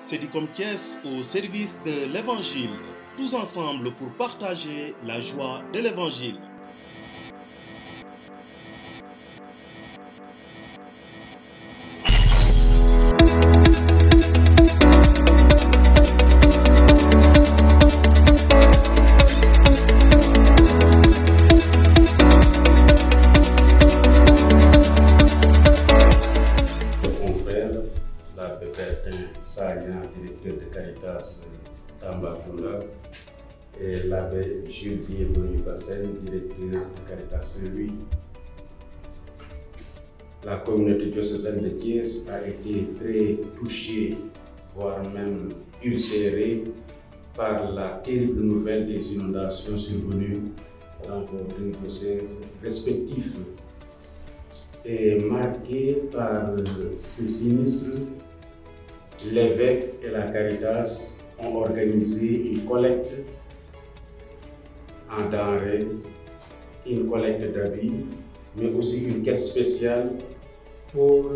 Cedicom Thiès au service de l'Évangile, tous ensemble pour partager la joie de l'Évangile. Directeur de Caritas Tambacounda, et l'abbé Jules Bienvenu Bassène, directeur de Caritas Saint-Louis. La communauté diocésaine de Thiès a été très touchée, voire même ulcérée, par la terrible nouvelle des inondations survenues dans vos deux diocèses respectifs, et marquée par ce sinistre. L'évêque et la Caritas ont organisé une collecte en denrées, une collecte d'habits, mais aussi une caisse spéciale pour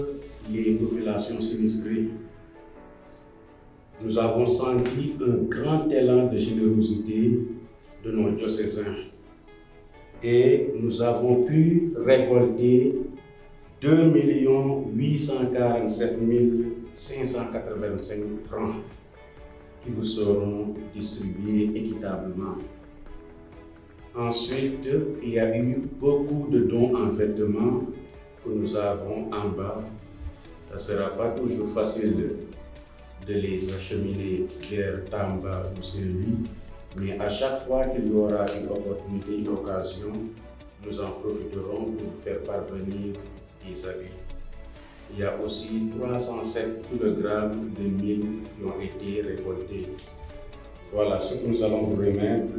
les populations sinistrées. Nous avons senti un grand élan de générosité de nos diocésains et nous avons pu récolter 2 847 585 francs qui vous seront distribués équitablement. Ensuite, il y a eu beaucoup de dons en vêtements que nous avons en bas. Ça ne sera pas toujours facile de les acheminer vers Tamba ou Saint-Louis, mais à chaque fois qu'il y aura une opportunité, une occasion, nous en profiterons pour vous faire parvenir des habits. Il y a aussi 307 kg de mil qui ont été récoltés. Voilà ce que nous allons vous remettre.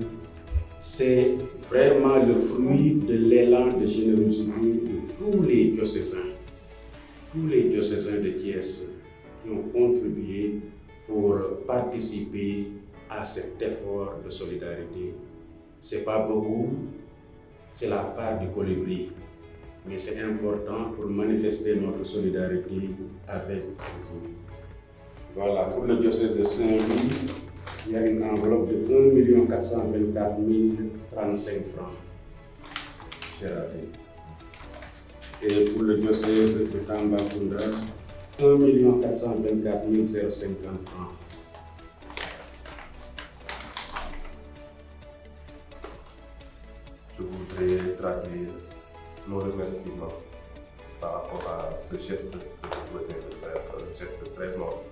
C'est vraiment le fruit de l'élan de générosité de tous les diocésains de Thiès qui ont contribué pour participer à cet effort de solidarité. C'est pas beaucoup, c'est la part du colibri. Mais c'est important pour manifester notre solidarité avec vous. Voilà, pour le diocèse de Saint-Louis, il y a une enveloppe de 1 424 035 francs. Cher ami. Et pour le diocèse de Tambacounda, 1 424 050 francs. Je voudrais traduire nos remerciements par rapport à ce geste que vous venez de faire, un geste très noble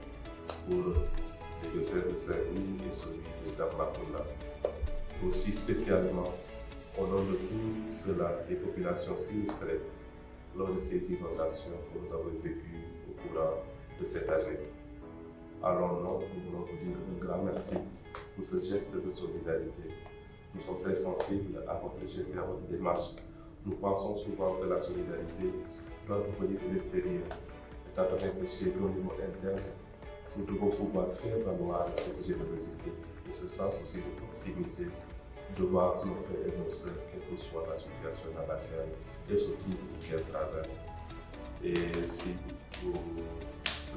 pour le diocèse de Saint-Louis et celui de Tambacounda. Aussi spécialement au nom de tous ceux-là, des populations sinistrées lors de ces inondations que nous avons vécues au cours de cette année. Alors nous voulons vous dire un grand merci pour ce geste de solidarité. Nous sommes très sensibles à votre geste et à votre démarche. Nous pensons souvent que la solidarité doit nous venir de l'extérieur, étant donné que chez nous, au niveau interne, nous devons pouvoir faire valoir cette générosité, et ce sens aussi de proximité, de voir nos frères et nos sœurs, quelle que soit la situation dans laquelle elles se trouvent ou qu'elles traversent. Et si nous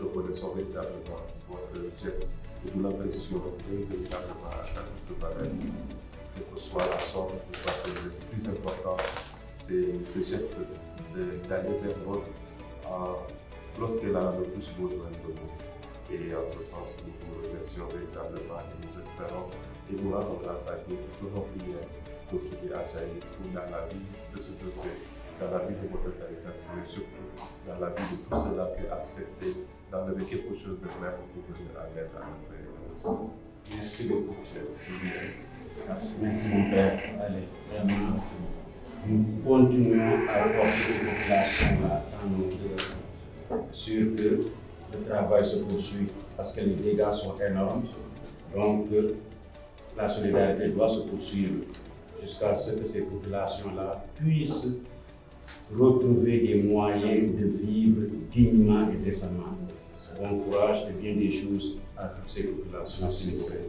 reconnaissons véritablement votre geste, nous l'apprécions véritablement à sa juste valeur, quelle que soit la somme, le plus important, c'est ce geste d'aller vers l'autre lorsqu'elle a le plus besoin de nous. Et en ce sens, nous vous remercions véritablement et nous espérons et nous rendons grâce à Dieu pour nos prières continuer à jaillir dans la vie de ce dossier, dans la vie de votre Caritas, mais surtout dans la vie de tous ceux-là qui ont accepté d'enlever quelque chose de vrai pour venir à l'aide à nos frères et nos sœurs. Merci beaucoup. Merci mon Père. Allez, vraiment. Nous continuons à porter ces populations-là dans nos directions. Sûr que le travail se poursuit parce que les dégâts sont énormes. Donc, la solidarité doit se poursuivre jusqu'à ce que ces populations-là puissent retrouver des moyens de vivre dignement et décemment. Bon courage et bien des choses à toutes ces populations sinistrées.